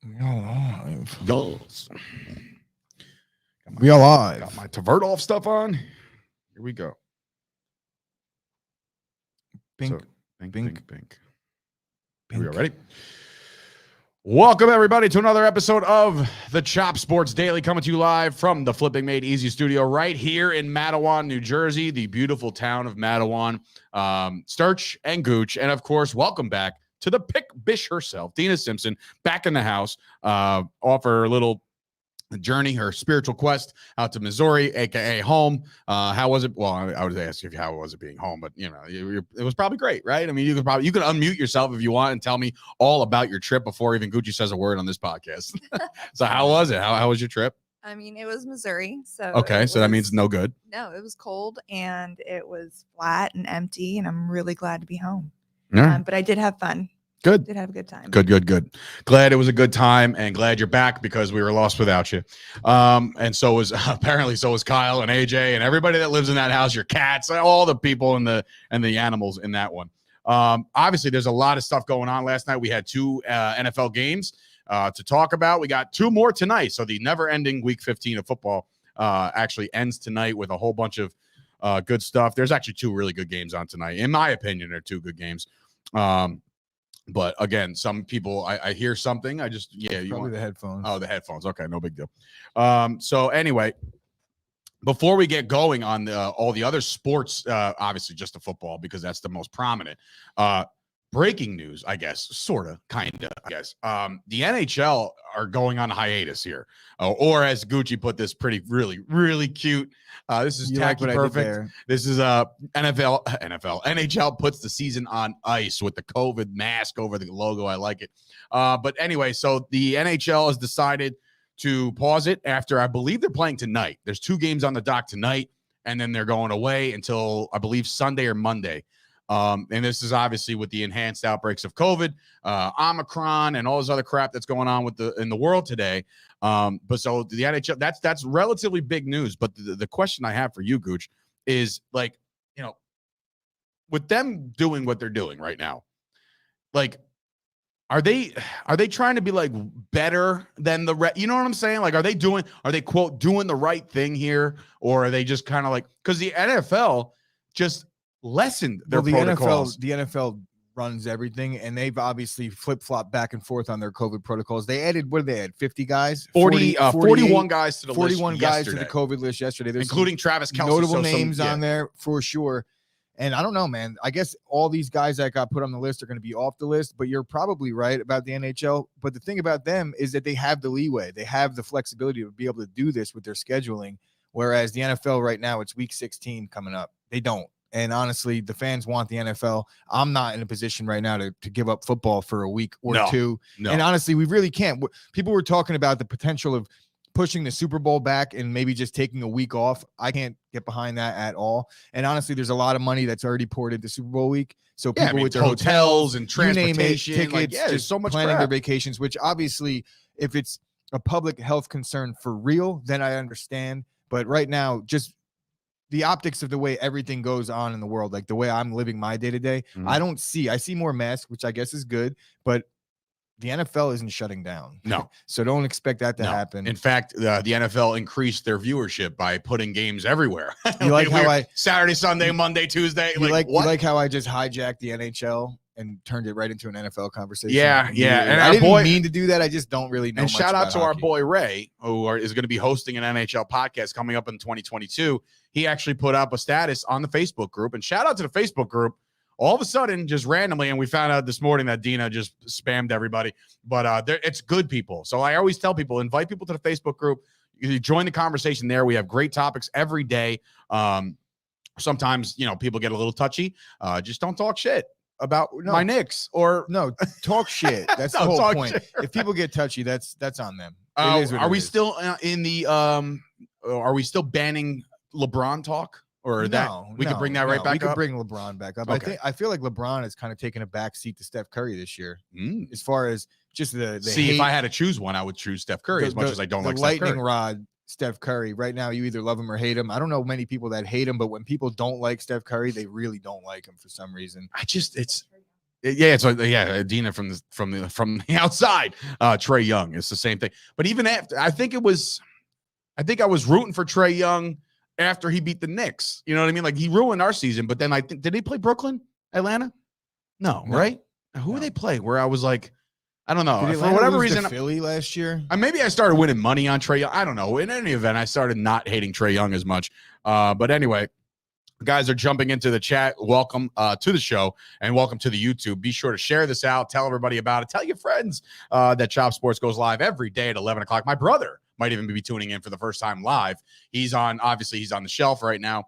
We all live. Yes. We all live. Got my Tverdolf stuff on. Here we go. Bink, So, bink, bink, bink, bink. Here we are. Ready? Welcome, everybody, to another episode of the Chop Sports Daily, coming to you live from the Flipping Made Easy studio right here in Matawan, New Jersey, the beautiful town of Matawan. Sturch and Gooch, and of course, welcome back to the Pick Bish herself, Dina Simpson, back in the house, off her little journey, her spiritual quest out to Missouri, aka home. How was it? Well, I would ask you how was it being home, but you know, it was probably great, right? I mean, you could unmute yourself if you want and tell me all about your trip before even Gucci says a word on this podcast. So how was it? How was your trip? I mean, it was Missouri, so okay, so that means no good. No, it was cold and it was flat and empty, and I'm really glad to be home. Yeah. But I did have fun. Good. Did have a good time. Good. Glad it was a good time, and glad you're back because we were lost without you. And so was Kyle and AJ and everybody that lives in that house, your cats, all the people and the animals in that one. Obviously, there's a lot of stuff going on. Last night we had two NFL games to talk about. We got two more tonight. So the never-ending Week 15 of football actually ends tonight with a whole bunch of good stuff. There's actually two really good games on tonight. In my opinion, they're two good games. But again, some people, I hear something. You want the headphones. Oh, the headphones. Okay, no big deal. So anyway, before we get going on all the other sports, obviously just the football because that's the most prominent. Breaking news, I guess, sort of, kind of, I guess. The NHL are going on hiatus here, or as Gucci put this, really cute. This is tacky perfect. This is NHL puts the season on ice with the COVID mask over the logo. I like it. But anyway, so the NHL has decided to pause it after I believe they're playing tonight. There's two games on the dock tonight, and then they're going away until I believe Sunday or Monday. And this is obviously with the enhanced outbreaks of COVID, Omicron, and all this other crap that's going on in the world today. But so the NHL, that's relatively big news. But the question I have for you, Gooch, is like, you know, with them doing what they're doing right now, like, are they trying to be like better than the rest? You know what I'm saying? Like, are they quote doing the right thing here, or are they just kind of like, because the NFL just lessened their protocols. The NFL runs everything, and they've obviously flip-flopped back and forth on their COVID protocols. They added, what did they add, 50 guys? 41 guys to the 41 list guys to the COVID list yesterday. There's including Travis Kelce. Notable names on there for sure. And I don't know, man. I guess all these guys that got put on the list are going to be off the list, but you're probably right about the NHL. But the thing about them is that they have the leeway. They have the flexibility to be able to do this with their scheduling, whereas the NFL right now, it's week 16 coming up. They don't. And honestly, the fans want the NFL. I'm not in a position right now to give up football for a week or two. No. And honestly, we really can't. People were talking about the potential of pushing the Super Bowl back and maybe just taking a week off. I can't get behind that at all. And honestly, there's a lot of money that's already poured into Super Bowl week. So people with their hotels and transportation, tickets, there's so much planning crap. Their vacations, which obviously, if it's a public health concern for real, then I understand. But right now, just the optics of the way everything goes on in the world, like the way I'm living my day-to-day, I see more masks, which I guess is good, but the NFL isn't shutting down. No. So don't expect that to happen. In fact, the NFL increased their viewership by putting games everywhere. You like how Saturday, Sunday, Monday, Tuesday. You like how I just hijacked the NHL and turned it right into an NFL conversation. Yeah. And I didn't mean to do that. I just don't really know. And much shout out about to hockey. our boy Ray, who is going to be hosting an NHL podcast coming up in 2022. He actually put up a status on the Facebook group, and shout out to the Facebook group. All of a sudden, just randomly, and we found out this morning that Dina just spammed everybody, but it's good people. So I always tell people, invite people to the Facebook group. You join the conversation there. We have great topics every day. Sometimes, people get a little touchy. Just don't talk shit about my Knicks or talk shit. That's the whole point. Shit. If people get touchy, that's on them. Are we still in the are we still banning LeBron talk? Or we could bring that right back up? We could bring LeBron back up. Okay. I feel like LeBron has kind of taken a back seat to Steph Curry this year. As far as just the hate. If I had to choose one, I would choose Steph Curry as much as I don't like Steph Curry. The lightning rod Steph Curry. Right now, you either love him or hate him. I don't know many people that hate him, but when people don't like Steph Curry, they really don't like him for some reason. Yeah, it's like Dina from the outside. Trae Young, it's the same thing. But even after, I think I was rooting for Trae Young after he beat the Knicks. You know what I mean? Like he ruined our season. But then I think, did they play Brooklyn, Atlanta? No, right? Who did they play? Where I was like, I don't know. For whatever reason, Philly last year. Maybe I started winning money on Trae Young. I don't know. In any event, I started not hating Trae Young as much. But anyway. Guys are jumping into the chat. Welcome to the show and welcome to the YouTube. Be sure to share this out. Tell everybody about it. Tell your friends that Chop Sports goes live every day at 11 o'clock. My brother might even be tuning in for the first time live. He's on the shelf right now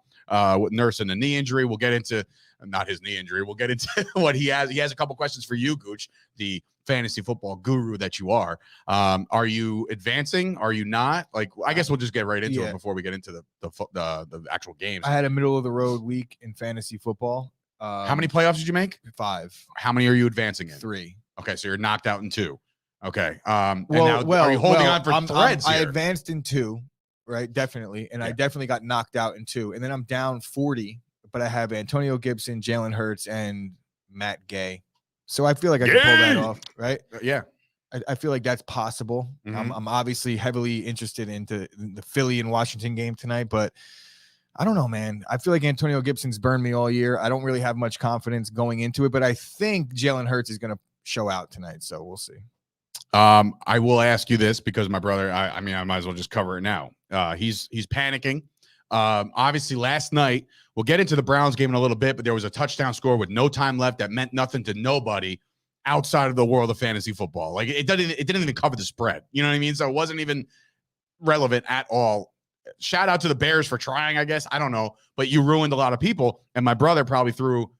with nursing a knee injury. We'll get into not his knee injury. We'll get into what he has. He has a couple questions for you, Gooch, the fantasy football guru that you are. Are you advancing? Are you not? Like, I guess we'll just get right into it before we get into the actual games. I had a middle of the road week in fantasy football. How many playoffs did you make? 5. How many are you advancing in? 3. Okay, so you're knocked out in 2. Okay. Are you holding on for threads I here? advanced in 2, right? Definitely. And I definitely got knocked out in 2. And then I'm down 40, but I have Antonio Gibson, Jalen Hurts, and Matt Gay. So I feel like I can pull that off, right? Yeah. I feel like that's possible. Mhm. I'm obviously heavily interested into the Philly and Washington game tonight, but I don't know, man. I feel like Antonio Gibson's burned me all year. I don't really have much confidence going into it, but I think Jalen Hurts is going to show out tonight, so we'll see. I will ask you this because my brother, I might as well just cover it now. He's panicking. Obviously last night, we'll get into the Browns game in a little bit, but there was a touchdown score with no time left that meant nothing to nobody outside of the world of fantasy football. Like it didn't even cover the spread. You know what I mean? So it wasn't even relevant at all. Shout out to the Bears for trying, I guess. I don't know, but you ruined a lot of people. And my brother probably threw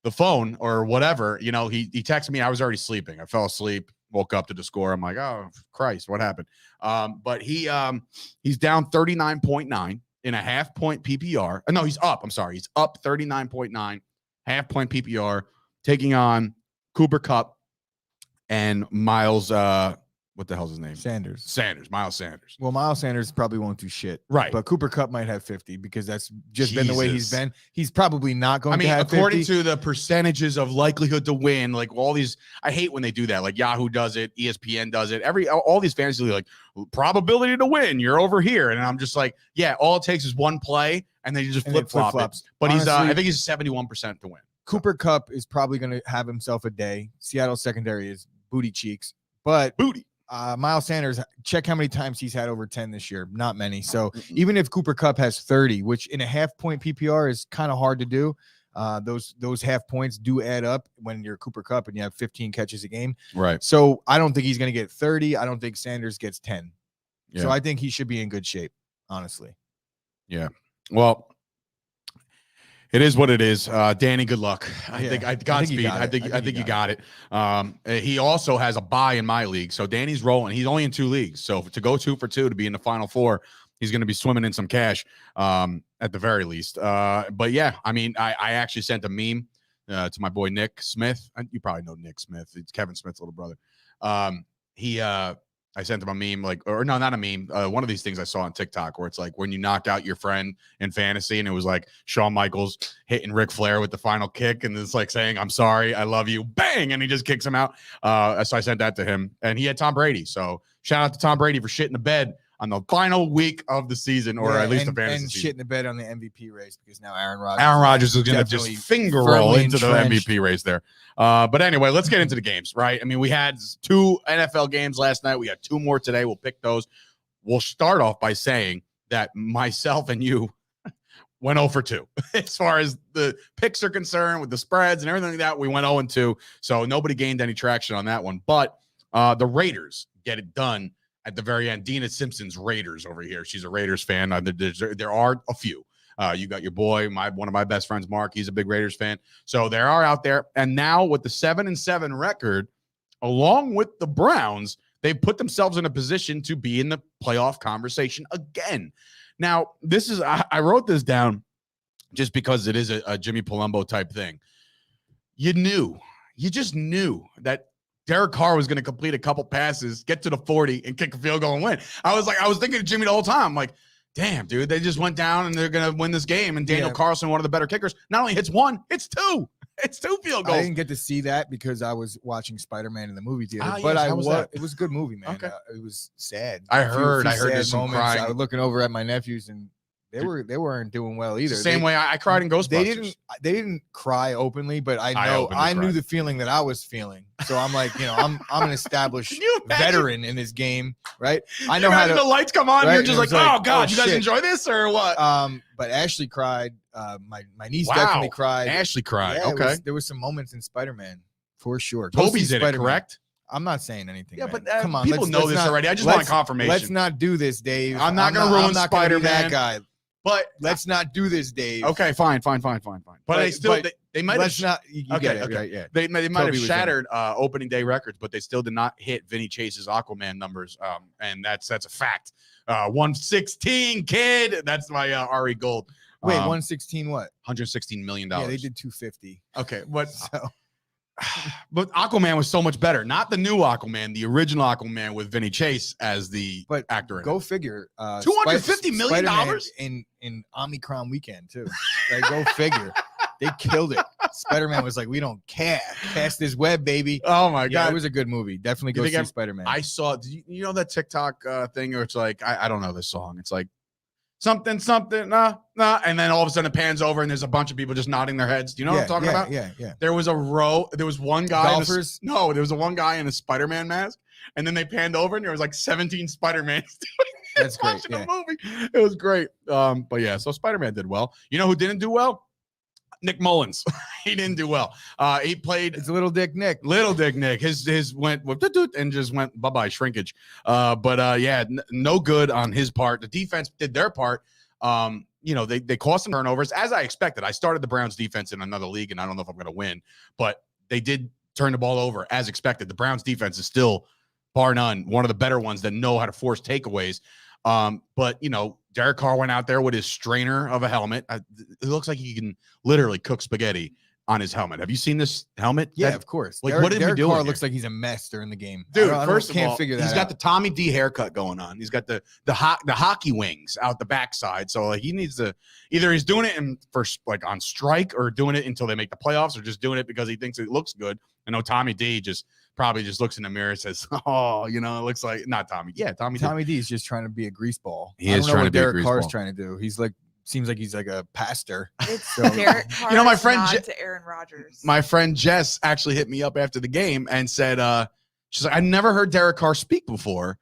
the phone or whatever. You know, he texted me. I was already sleeping. I fell asleep, woke up to the score. I'm like, oh Christ, what happened? But he's down 39.9 in a half-point PPR. No, he's up. I'm sorry. He's up 39.9, half-point PPR, taking on Cooper Kupp and Miles, what the hell's his name? Miles Sanders. Well, Miles Sanders probably won't do shit. Right. But Cooper Kupp might have 50 because that's just been the way he's been. He's probably not going to have 50. According to the percentages of likelihood to win, like all these, I hate when they do that. Like Yahoo does it, ESPN does it. All these fantasy like probability to win, you're over here. And I'm just like, yeah, all it takes is one play and then you just flip-flop it. But honestly, I think he's 71% to win. Cooper Kupp is probably going to have himself a day. Seattle secondary is booty cheeks. But Miles Sanders, check how many times he's had over 10 this year. Not many. So even if Cooper Kupp has 30, which in a half-point PPR is kind of hard to do, those half points do add up when you're Cooper Kupp and you have 15 catches a game. Right. So I don't think he's going to get 30. I don't think Sanders gets 10. Yeah. So I think he should be in good shape, honestly. Yeah. Well, it is what it is. Danny, good luck. I think Godspeed. I think you got it. He also has a bye in my league. So Danny's rolling. He's only in 2 leagues. So to go 2 for 2 to be in the final 4, he's going to be swimming in some cash at the very least. But yeah, I mean, I actually sent a meme to my boy Nick Smith. You probably know Nick Smith. It's Kevin Smith's little brother. I sent him a meme, not a meme. One of these things I saw on TikTok where it's like when you knock out your friend in fantasy, and it was like Shawn Michaels hitting Ric Flair with the final kick, and it's like saying, "I'm sorry, I love you," bang, and he just kicks him out. So I sent that to him, and he had Tom Brady. So shout out to Tom Brady for shitting the bed on the final week of the season, or at least the fantasy and season. Shit in the bed on the MVP race because now Aaron Rodgers is going to just finger roll into the MVP race there. But anyway, let's get into the games, right? I mean, we had 2 NFL games last night. We had 2 more today. We'll pick those. We'll start off by saying that myself and you went 0 for 2 as far as the picks are concerned with the spreads and everything like that. We went 0 and 2, so nobody gained any traction on that one. But the Raiders get it done at the very end. Dina Simpson's Raiders over here. She's a Raiders fan. There are a few. You got your boy, one of my best friends, Mark. He's a big Raiders fan. So there are out there. And now with the 7-7 record, along with the Browns, they've put themselves in a position to be in the playoff conversation again. Now, I wrote this down just because it is a Jimmy Palumbo type thing. You just knew that Derek Carr was going to complete a couple passes, get to the 40, and kick a field goal and win. I was thinking of Jimmy the whole time. I'm like, damn, dude, they just went down and they're going to win this game. And Daniel Carlson, one of the better kickers, not only hits 1, hits 2. It's 2 field I goals. didn't get to see that because I was watching Spider-Man in the movie theater. Ah, but yes, how was that? it was a good movie, man. Okay. It was sad. I A few heard sad there's some crying. I was looking over at my nephews and they weren't doing well It's either. the same way I cried in Ghostbusters. They didn't cry openly, but I openly knew cried. the feeling that I was feeling. So I'm like, I'm an established Can you imagine? veteran in this game, right? I You know how imagine to. the lights come on, right? you're And just it like, was like, oh God, oh, you guys shit. enjoy this or what? But Ashley cried. My niece Wow. definitely cried. Ashley cried. Yeah, Okay. there was some moments in Spider-Man for sure. Go Toby's see in it, Spider-Man. correct? I'm not saying anything. Yeah, man. but come on, people know let's this not- already. I just want let's- confirmation. Let's not do this, Dave. I'm not gonna ruin I'm not gonna be Spider-Man. that guy. But Let's not do this, Dave. okay, fine. But they still but they might Let's have not. You Okay, get it, okay. right? Yeah. they might have Toby was in it. shattered opening day records, but they still did not hit Vinny Chase's Aquaman numbers. And that's a fact. 116 kid. That's my Ari Gold. Wait, 116 what? $116 million. Yeah, they did 250. Okay, but So but Aquaman was so much better. Not the new Aquaman, the original Aquaman with Vinny Chase as the But actor. In go it. figure. $250 million Spider-Man in Omicron weekend too. Like, go figure. They killed it. Spider-Man was like, we don't care. Cast this web, baby. Oh my Yeah, god, it was a good movie. Definitely You go think see I'm- Spider-Man. I saw. Did you know that TikTok thing where it's like I don't know this song. It's like something, nah, and then all of a sudden it pans over and there's a bunch of people just nodding their heads. Do you know what I'm talking about? Yeah. There was a row. There was one guy. Golfers? There was one guy in a Spider-Man mask, and then they panned over and there was like 17 Spider-Mans. That's great. Watching Yeah. the movie. It was great. But yeah, so Spider-Man did well. You know who didn't do well? Nick Mullins. He didn't do well. He played It's Little Dick Nick. Little Dick Nick. His went with and just went bye-bye shrinkage. Yeah, no good on his part. The defense did their part. They caused some turnovers as I expected. I started the Browns defense in another league, and I don't know if I'm going to win, but they did turn the ball over as expected. The Browns defense is still, bar none, one of the better ones that know how to force takeaways. But Derek Carr went out there with his strainer of a helmet. It looks like he can literally cook spaghetti on his helmet. Have you seen this helmet? Yeah, of course. Like, what did he Derek do Carr in looks here? like he's a mess during the game. Dude, I first of can't all, figure that he's out. got the Tommy D haircut going on. He's got the hockey wings out the backside. So like he needs to either he's doing it on strike or doing it until they make the playoffs or just doing it because he thinks it looks good. I know Tommy D probably just looks in the mirror and says, "Oh, it looks like not Tommy." Yeah, Tommy D is just trying to be a grease ball. He I is don't know trying what to be a Derek grease Carr's ball. trying to do. Seems like he's like a pastor. It's So- Derek Carr's my friend nod Je- to Aaron Rodgers. My friend Jess actually hit me up after the game and said, she's like, I never heard Derek Carr speak before.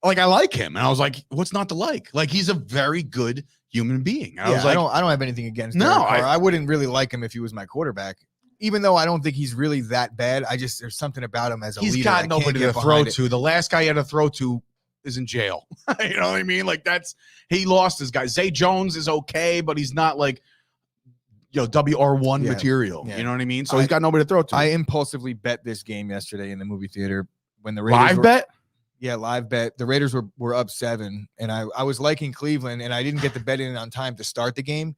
Like, I like him. And I was like, what's not to like? Like, he's a very good human being. And I was like, I don't have anything against No, Derek Carr. I wouldn't really like him if he was my quarterback. Even though I don't think he's really that bad. There's something about him as a leader. he's I got can't nobody get to throw behind it. to. The last guy he had to throw to is in jail. You know what I mean? Like, he lost his guy. Zay Jones is okay, but he's not like, WR1 Yeah, material. yeah. You know what I mean? So he's got nobody to throw to. I impulsively bet this game yesterday in the movie theater when the Raiders Live bet? Yeah, live bet. The Raiders were up 7, and I was liking Cleveland, and I didn't get the bet in on time to start the game,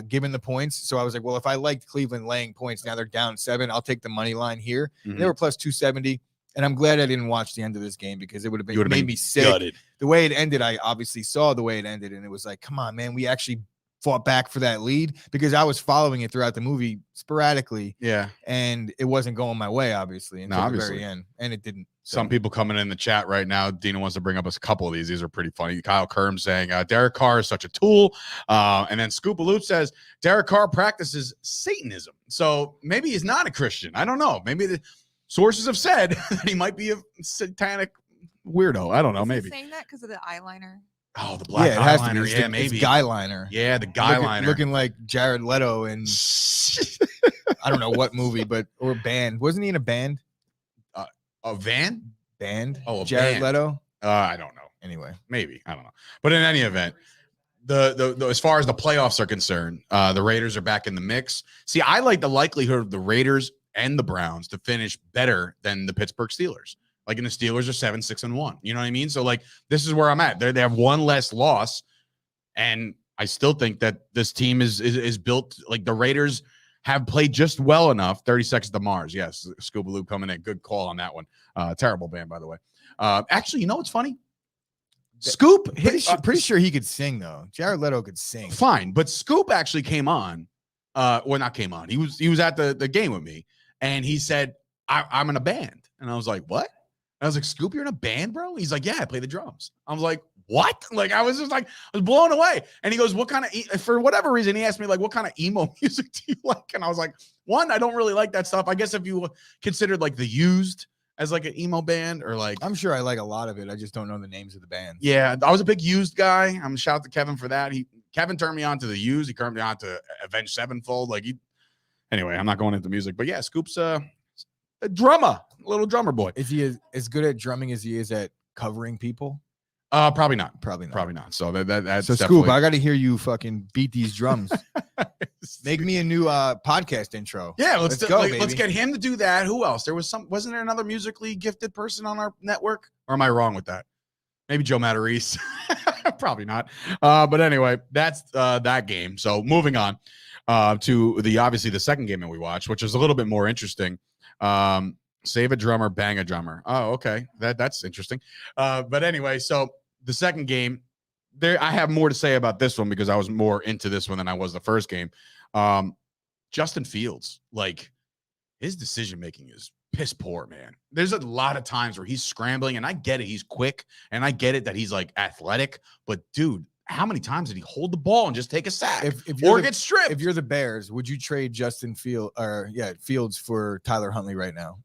given the points. So I was like, well, if I liked Cleveland laying points, now they're down 7, I'll take the money line here. Mhm. They were plus 270, and I'm glad I didn't watch the end of this game because it would have You would've made been me sick. gutted. The way it ended, I obviously saw the way it ended, and it was like, come on, man, we actually fought back for that lead because I was following it throughout the movie sporadically, Yeah. and it wasn't going my way, obviously, until the obviously. very end, and it didn't. Some people coming in the chat right now. Dina wants to bring up a couple of these. These are pretty funny. Kyle Kerm saying Derek Carr is such a tool. And then Scoopaloop says Derek Carr practices Satanism. So maybe he's not a Christian. I don't know. Maybe the sources have said that he might be a satanic weirdo. I don't know. Is he Maybe. saying that because of the eyeliner. Oh, the black it has to be. eyeliner. It's Yeah, the, maybe. it's guy liner. Yeah, the guy liner. Looking like Jared Leto in I don't know what movie, or band. Wasn't he in a band? A van? Band? Oh, a Jared band. Leto? I don't know. Anyway. Maybe. I don't know. But in any event, the as far as the playoffs are concerned, the Raiders are back in the mix. See, I like the likelihood of the Raiders and the Browns to finish better than the Pittsburgh Steelers. Like, and the Steelers are 7-6-1. You know what I mean? So, like, this is where I'm at. They have one less loss, and I still think that this team is built like the Raiders have played just well enough. 30 Seconds to Mars. Yes, Scoobaloo coming in. Good call on that one. Terrible band, by the way. Actually, you know what's funny? Scoop, Pretty sure he could sing, though. Jared Leto could sing. Fine, but Scoop actually came on Well, not came on. He was at the game with me, and he said, I'm in a band. And I was like, what? I was like, Scoop, you're in a band, bro? He's like, yeah, I play the drums. I was like, what? Like, I was just like, I was blown away. And he goes, what kind of, for whatever reason, he asked me, like, what kind of emo music do you like? And I was like, one, I don't really like that stuff. I guess if you considered like The Used as like an emo band, or like, I'm sure I like a lot of it. I just don't know the names of the bands. yeah, I was a big Used guy. I'm shout out to Kevin for that. Kevin turned me on to The Used. He turned me on to Avenged Sevenfold. Like, anyway, I'm not going into music, but yeah, Scoop's a drummer, a little drummer boy. Is he as good at drumming as he is at covering people? Probably not. Probably not. Probably not. So that's so definitely... Scoop, I got to hear you fucking beat these drums. Make me a new podcast intro. Yeah, let's go. Let's get him to do that. Who else? Wasn't there another musically gifted person on our network? Or am I wrong with that? Maybe Joe Matarese. Probably not. But anyway, that's that game. So moving on to obviously the second game that we watched, which is a little bit more interesting. Save a drummer, bang a drummer. Oh, okay. That's interesting. But anyway, so the second game, I have more to say about this one because I was more into this one than I was the first game. Justin Fields, like, his decision making is piss poor, man. There's a lot of times where he's scrambling, and I get it, he's quick, and I get it that he's like athletic, but dude, how many times did he hold the ball and just take a sack or get stripped? If you're the Bears, would you trade Fields for Tyler Huntley right now?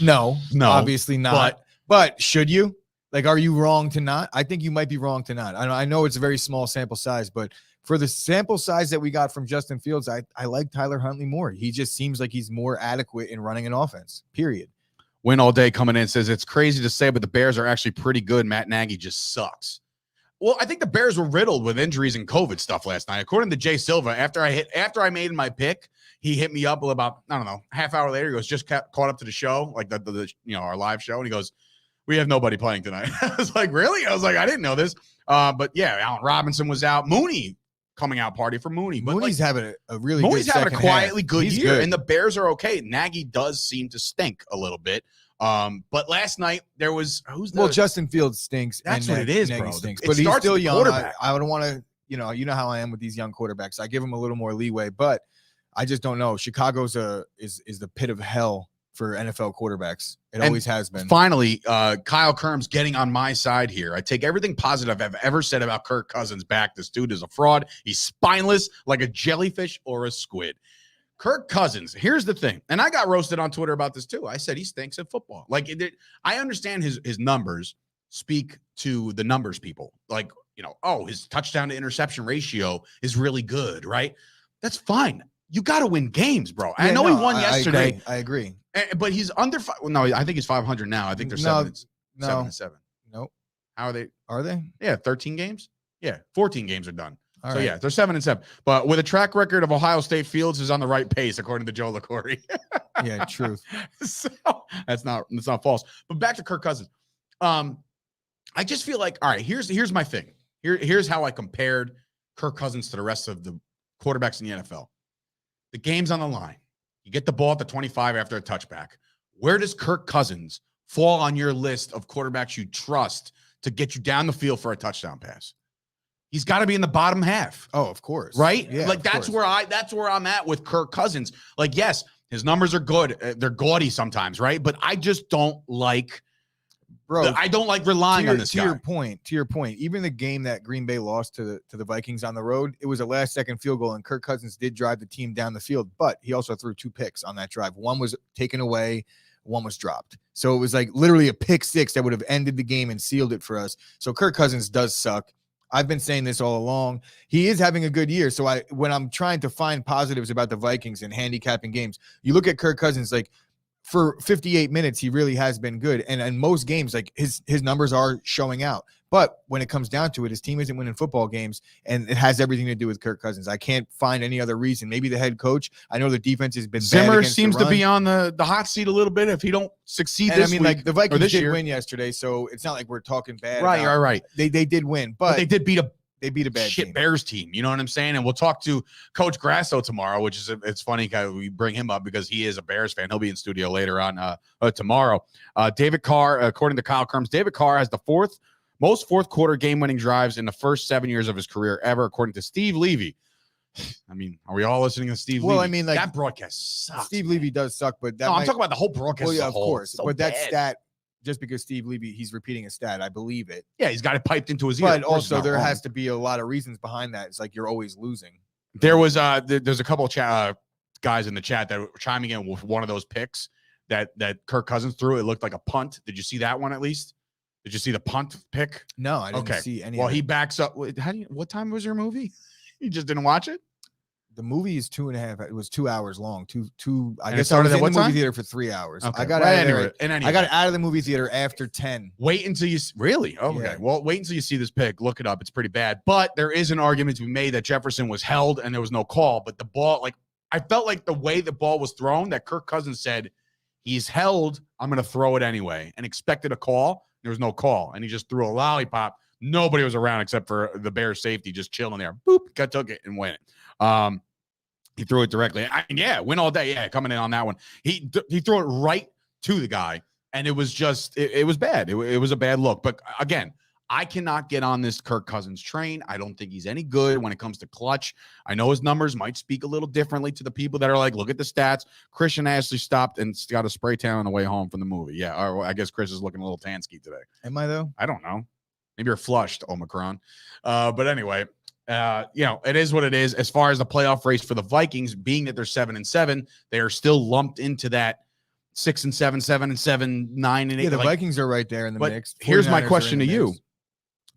No, obviously not. But should you? Like, are you wrong to not? I think you might be wrong to not. I know it's a very small sample size, but for the sample size that we got from Justin Fields, I like Tyler Huntley more. He just seems like he's more adequate in running an offense, period. Win All Day coming in says, it's crazy to say, but the Bears are actually pretty good. Matt Nagy just sucks. Well, I think the Bears were riddled with injuries and COVID stuff last night. According to Jay Silva, after I made my pick, he hit me up with about, I don't know, half hour later. He goes, just caught up to the show, like the our live show. And he goes, we have nobody playing tonight. I was like, really? I was like, I didn't know this. But yeah, Allen Robinson was out. Mooney, coming out party for Mooney. But Mooney's having a really Mooney's good having a quietly good He's year, good. and the Bears are okay. Nagy does seem to stink a little bit. But last night there was Justin Fields stinks. That's and what it is, Nagy bro. Stinks, It but he's starts still with the young. quarterback. I don't want to, you know how I am with these young quarterbacks. I give him a little more leeway, but I just don't know. Chicago's is the pit of hell for NFL quarterbacks. It always has been. Finally, Kyle Kerm's getting on my side here. I take everything positive I've ever said about Kirk Cousins back. This dude is a fraud. He's spineless like a jellyfish or a squid. Kirk Cousins, here's the thing. And I got roasted on Twitter about this too. I said he stinks at football. Like, I understand his numbers speak to the numbers people. Like, his touchdown to interception ratio is really good, right? That's fine. You got to win games, bro. Yeah, I know he won yesterday. I agree. But he's under five. Well, no, I think he's 500 now. I think they're 7-7. Nope. How are they? Are they? Yeah, 13 games. Yeah, 14 games are done. All so right. yeah, they're 7-7. But with a track record of Ohio State, Fields is on the right pace, according to Joe LaCorey. Yeah, truth. So that's not false. But back to Kirk Cousins. I just feel like, all right, here's my thing. Here's how I compared Kirk Cousins to the rest of the quarterbacks in the NFL. The game's on the line. You get the ball at the 25 after a touchback. Where does Kirk Cousins fall on your list of quarterbacks you trust to get you down the field for a touchdown pass? He's got to be in the bottom half. Oh, of course. Right? Yeah, like that's where I'm at with Kirk Cousins. Like, yes, his numbers are good. They're gaudy sometimes, right? But I just don't like I don't like relying on this guy. To your point, even the game that Green Bay lost to the Vikings on the road, it was a last-second field goal, and Kirk Cousins did drive the team down the field, but he also threw 2 picks on that drive. One was taken away, one was dropped. So it was like literally a pick 6 that would have ended the game and sealed it for us. So Kirk Cousins does suck. I've been saying this all along. He is having a good year. So when I'm trying to find positives about the Vikings and handicapping games, you look at Kirk Cousins, like, for 58 minutes, he really has been good. And in most games, like his numbers are showing out. But when it comes down to it, his team isn't winning football games, and it has everything to do with Kirk Cousins. I can't find any other reason. Maybe the head coach. I know the defense has been Zimmer bad seems to be on the hot seat a little bit if he don't succeed this week. Like the Vikings did year. win yesterday, so it's not like we're talking bad. Right. They did win, but they did beat a bad shit team. Bears team. You know what I'm saying? And we'll talk to Coach Grasso tomorrow, which is it's funny we bring him up because he is a Bears fan. He'll be in studio later on tomorrow. David Carr, according to Kyle Kerms, David Carr has the most fourth quarter game winning drives in the first 7 years of his career ever, according to Steve Levy. I mean, are we all listening to Steve Well, Levy? I mean, like, that broadcast sucks. Steve man. Levy does suck, but that No, I'm might, talking about the whole broadcast. well, as yeah, a of whole. course. It's so But that bad. stat, just because Steve Levy, he's repeating a stat, I believe it. Yeah, he's got it piped into his ear. But Of course it's also, not there wrong. has to be a lot of reasons behind that. It's like you're always losing. There was there's a couple of guys in the chat that were chiming in with one of those picks that Kirk Cousins threw. It looked like a punt. Did you see that one at least? Did you see the punt pick? No, I didn't Okay. see any. Well, of he it. backs up. What time was your movie? You just didn't watch it? The movie is 2.5. It was 2 hours long. Two. I And it guess I started was at in what the movie time? theater for 3 hours. Okay. I got Well, out of there. anyway, in any I got event. out of the movie theater after 10. Wait until you really okay. Yeah. Well, wait until you see this pick. Look it up. It's pretty bad. But there is an argument to be made that Jefferson was held and there was no call. But the ball, like I felt like the way the ball was thrown, that Kirk Cousins said, "He's held. I'm going to throw it anyway," and expected a call. There was no call, and he just threw a lollipop. Nobody was around except for the Bears safety, just chilling there. Boop, took it and went it. He threw it directly. Win all day. Yeah, coming in on that one. He threw it right to the guy, and it was just it was bad. It was a bad look. But again, I cannot get on this Kirk Cousins train. I don't think he's any good when it comes to clutch. I know his numbers might speak a little differently to the people that are like, look at the stats. Christian Ashley stopped and got a spray tan on the way home from the movie. Yeah, or I guess Chris is looking a little tansky today. Am I though? I don't know. Maybe you're flushed, Omicron. But anyway, it is what it is. As far as the playoff race for the Vikings, being that they're 7-7, they are still lumped into that 6-7, 7-7, 9-8. Yeah, the Vikings are right there in the mix. Here's my 49ers are question in to the you. mix.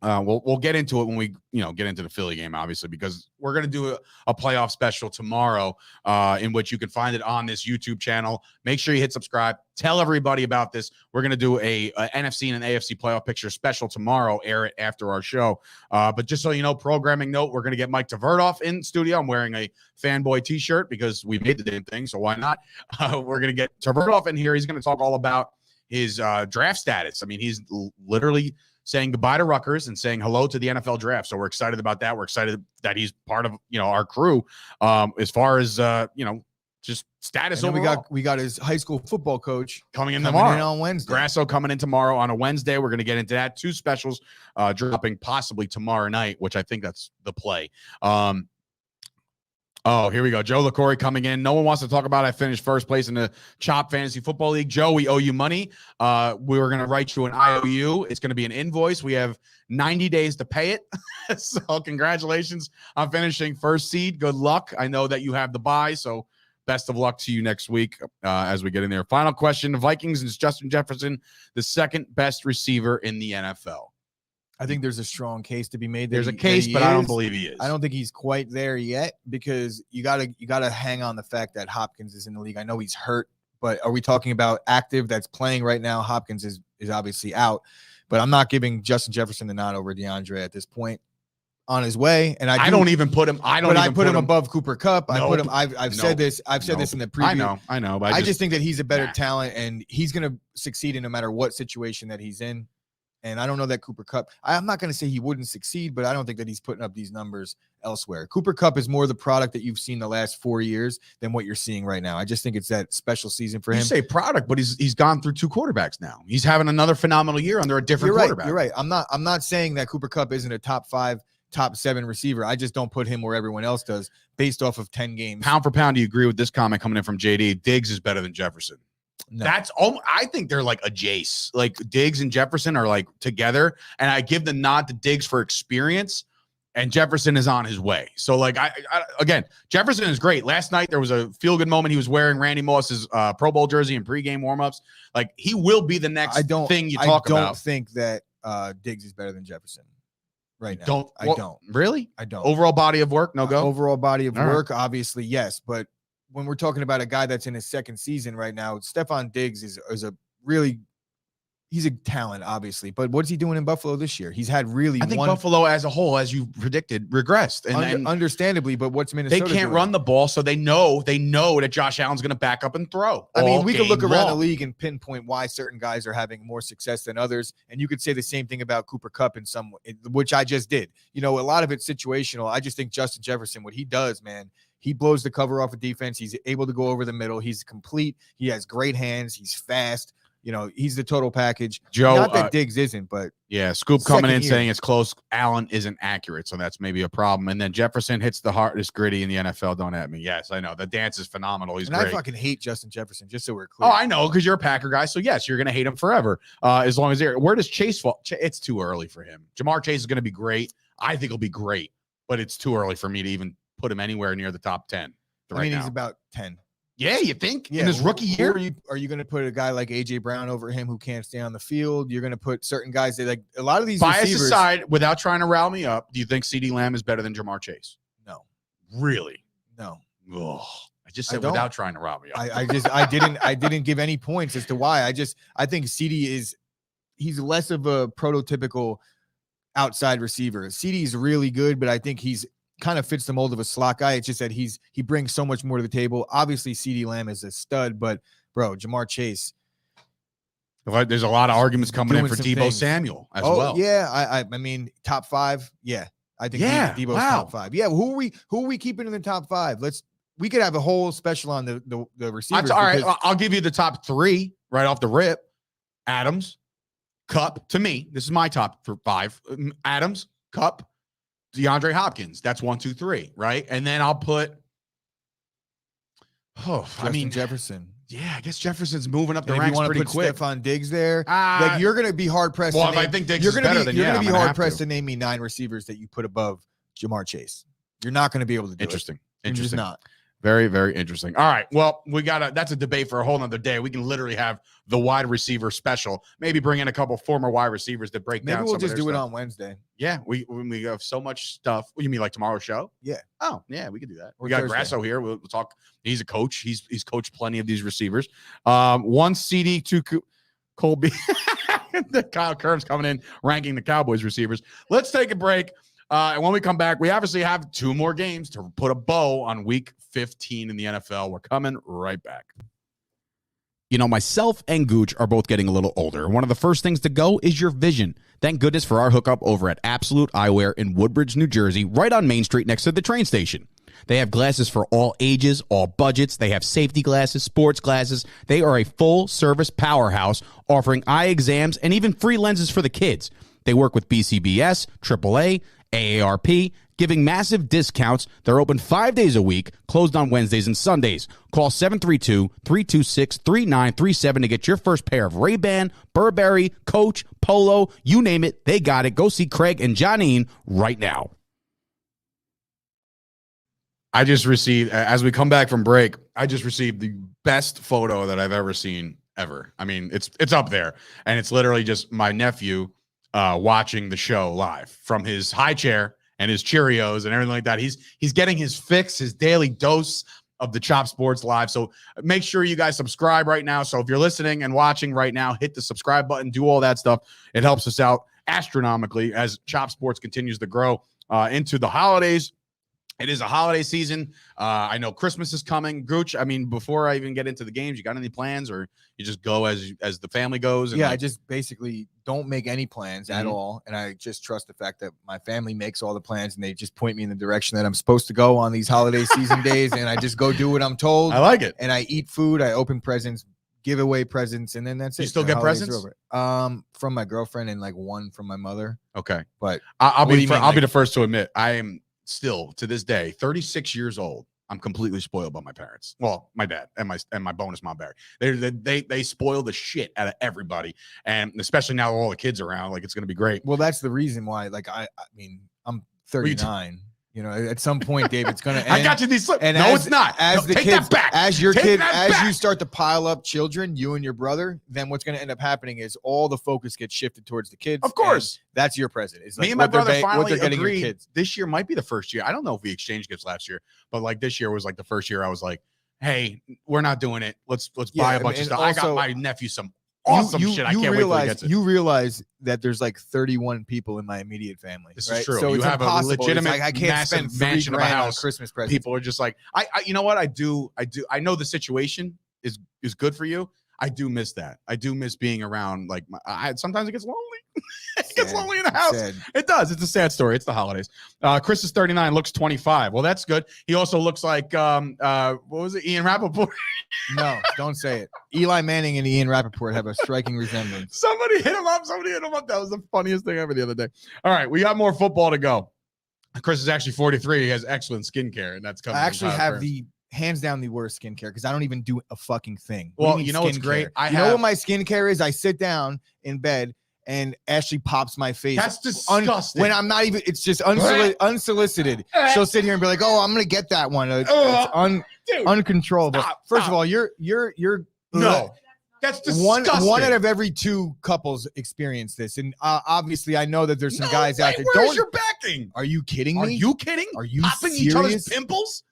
We'll get into it when we get into the Philly game, obviously, because we're going to do a playoff special tomorrow in which you can find it on this YouTube channel. Make sure you hit subscribe. Tell everybody about this. We're going to do a NFC and an AFC playoff picture special tomorrow, air it after our show. But just so you know, programming note, we're going to get Mike Tverdoff in studio. I'm wearing a fanboy t-shirt because we made the damn thing, so why not? We're going to get Tverdoff in here. He's going to talk all about his draft status. I mean, he's literally saying goodbye to Rutgers and saying hello to the NFL draft. So we're excited about that. We're excited that he's part of, our crew as far as, just status And overall. we got his high school football coach coming in coming tomorrow in on Wednesday. Grasso coming in tomorrow on a Wednesday. We're going to get into that. 2 specials dropping possibly tomorrow night, which I think that's the play. Oh, here we go. Joe LaCory coming in. No one wants to talk about I finished first place in the Chop Fantasy Football League. Joe, we owe you money. We were going to write you an IOU. It's going to be an invoice. We have 90 days to pay it. So congratulations on finishing first seed. Good luck. I know that you have the bye, so best of luck to you next week as we get in there. Final question. The Vikings is Justin Jefferson, the second best receiver in the NFL. I think there's a strong case to be made. There's a case, but I don't believe he is. I don't think he's quite there yet because you gotta hang on the fact that Hopkins is in the league. I know he's hurt, but are we talking about active that's playing right now? Hopkins is obviously out, but I'm not giving Justin Jefferson the nod over DeAndre at this point. On his way, and I don't even put him. I put him above Cooper Kupp. Nope. I put him. I've said this. I've said this in the preview. I know. But I just think that he's a better talent, and he's going to succeed in no matter what situation that he's in. And I don't know that Cooper Kupp. I'm not going to say he wouldn't succeed, but I don't think that he's putting up these numbers elsewhere. Cooper Kupp is more the product that you've seen the last 4 years than what you're seeing right now. I just think it's that special season for him. You say product, but he's gone through 2 quarterbacks now. He's having another phenomenal year under a different quarterback. You're right. I'm not saying that Cooper Kupp isn't a top 5, top 7 receiver. I just don't put him where everyone else does based off of 10 games. Pound for pound, do you agree with this comment coming in from JD? Diggs is better than Jefferson. No. That's I think they're like a Jace. Like Diggs and Jefferson are like together, and I give the nod to Diggs for experience, and Jefferson is on his way. So like I again, Jefferson is great. Last night there was a feel good moment. He was wearing Randy Moss's Pro Bowl jersey in pregame warmups. Like he will be the next thing you talk about. I don't think that Diggs is better than Jefferson right now. I don't really. I don't. Overall body of work, no go. Overall body of work, obviously yes, but when we're talking about a guy that's in his second season right now, Stephon Diggs is a really, he's a talent, obviously. But what's he doing in Buffalo this year? He's had really I think Buffalo as a whole, as you predicted, regressed. And understandably, but what's Minnesota They can't doing? run the ball, so they know that Josh Allen's going to back up and throw. I mean, we could look around the league and pinpoint why certain guys are having more success than others. And you could say the same thing about Cooper Kupp in some, which I just did. A lot of it's situational. I just think Justin Jefferson, what he does, man, he blows the cover off of defense. He's able to go over the middle. He's complete. He has great hands. He's fast. You know, he's the total package. Joe, Not that Diggs isn't, but yeah, Scoop coming in second year. saying it's close. Allen isn't accurate, so that's maybe a problem. And then Jefferson hits the hardest gritty in the NFL. Don't at me. Yes, I know. The dance is phenomenal. He's and great. I fucking hate Justin Jefferson, just so we're clear. Oh, I know, because you're a Packer guy. So, yes, you're going to hate him forever as long as they're. Where does Chase fall? It's too early for him. Jamar Chase is going to be great. I think he'll be great, but it's too early for me to even put him anywhere near the top 10. I mean, he's about 10. Yeah, you think? Yeah, in his rookie year? Are you going to put a guy like A.J. Brown over him who can't stay on the field? You're going to put certain guys that, like, a lot of these Bias receivers. aside, without trying to rile me up, do you think CeeDee Lamb is better than Jamar Chase? No. Really? No. Ugh. I just said don't. without trying to rile me up. I didn't give any points as to why. I think he's less of a prototypical outside receiver. CD is really good, but I think he's kind of fits the mold of a slot guy. It's just that he brings so much more to the table. Obviously, CeeDee Lamb is a stud, but bro, Jamar Chase. There's a lot of arguments coming in for Deebo things. Samuel as well. Yeah, I mean, top 5. Yeah, I think Deebo's top 5. Yeah, who are we keeping in the top 5? We could have a whole special on the receivers. All right, I'll give you the top 3 right off the rip. Adams, Kupp. To me, this is my top 5. Adams, Kupp, DeAndre Hopkins. That's 1, 2, 3, right? And then I'll put. Jefferson. Yeah, I guess Jefferson's moving up the and ranks if you want pretty to put quick. Stephon Diggs there, like you're going to be hard pressed. Well, if I think Diggs is better, then you're yeah, going to I'm be hard have pressed to to name me 9 receivers that you put above Jamar Chase. You're not going to be able to do Interesting. it. You're just not. Very, very interesting. All right. Well, that's a debate for a whole nother day. We can literally have the wide receiver special. Maybe bring in a couple former wide receivers that break down. Maybe we'll just do it stuff on Wednesday. Yeah. We have so much stuff. You mean like tomorrow's show? Yeah. Oh, yeah, we could do that. Or We got Thursday. Grasso here. We'll talk. He's a coach. He's coached plenty of these receivers. 1 CD, 2 Colby. Kyle Kerm's coming in, ranking the Cowboys receivers. Let's take a break. And when we come back, we obviously have 2 more games to put a bow on week 15 in the NFL. We're coming right back. You know, myself and Gooch are both getting a little older. One of the first things to go is your vision. Thank goodness for our hookup over at Absolute Eyewear in Woodbridge, New Jersey, right on Main Street next to the train station. They have glasses for all ages, all budgets. They have safety glasses, sports glasses. They are a full-service powerhouse offering eye exams and even free lenses for the kids. They work with BCBS, AAA, AARP, giving massive discounts. They're open 5 days a week, closed on Wednesdays and Sundays. Call 732-326-3937 to get your first pair of Ray-Ban, Burberry, Coach, Polo, you name it, they got it. Go see Craig and Johnine right now. I just received, as we come back from break, I just received the best photo that I've ever seen ever. I mean, it's up there, and it's literally just my nephew watching the show live from his high chair and his Cheerios and everything like that. He's getting his fix, his daily dose of the Chop Sports Live. So make sure you guys subscribe right now. So if you're listening and watching right now, hit the subscribe button, do all that stuff. It helps us out astronomically as Chop Sports continues to grow into the holidays. It is a holiday season. I know Christmas is coming. Gooch, I mean, before I even get into the games, you got any plans, or you just go as the family goes? And I just basically don't make any plans at all. And I just trust the fact that my family makes all the plans and they just point me in the direction that I'm supposed to go on these holiday season days. And I just go do what I'm told. I like it. And I eat food. I open presents, give away presents, and then that's it. You still The get holidays presents? are over. From my girlfriend and like one from my mother. Okay. But I'll what do be you mean, I'll be like- the first to admit I am still to this day 36 years old. I'm completely spoiled by my parents. Well, my dad and my bonus mom Barry. They spoil the shit out of everybody, and especially now all the kids around. Like, it's gonna be great. Well, that's the reason why. Like I mean, I'm 39. You know, at some point, Dave, it's gonna end. I got you these. And no, as, it's not. As No, the take kids, that back. as your Take kid, that as back. you start to pile up children, you and your brother, then what's going to end up happening is all the focus gets shifted towards the kids. Of course, that's your present. It's like me and my brother what finally they're getting your agreed. kids. This year might be the first year. I don't know if we exchanged gifts last year, but like this year was like the first year I was like, "Hey, we're not doing it. Let's buy a bunch of stuff." I got my nephew some awesome shit. I can't wait till he gets it. You realize that there's like 31 people in my immediate family. This right? is true. So you it's have impossible. a legitimate, I can't massive spend mansion of a $3,000 on house. Christmas presents. People are just like, I you know what? I do. I know the situation is good for you. I do miss that. I do miss being around. Like, sometimes it gets lonely. gets sad. lonely in the house. Sad. It does. It's a sad story. It's the holidays. Chris is 39, looks 25. Well, that's good. He also looks like what was it? Ian Rappaport. No, don't say it. Eli Manning and Ian Rappaport have a striking resemblance. Somebody hit him up. That was the funniest thing ever the other day. All right, we got more football to go. Chris is actually 43. He has excellent skincare, and that's coming. I actually have Prince. the hands down the worst skincare because I don't even do a fucking thing. Well, you know what's great? You know what my skincare is? I sit down in bed and Ashley pops my face. That's disgusting. When I'm not even, it's just unsolicited. She'll sit here and be like, "Oh, I'm gonna get that one." It's Dude, uncontrollable. First stop. of all, you're no. That's disgusting. One out of every two couples experience this, and obviously, I know that there's some guys out there. Where's your backing? Are you kidding me? Are you kidding? Are you popping serious? each other's pimples?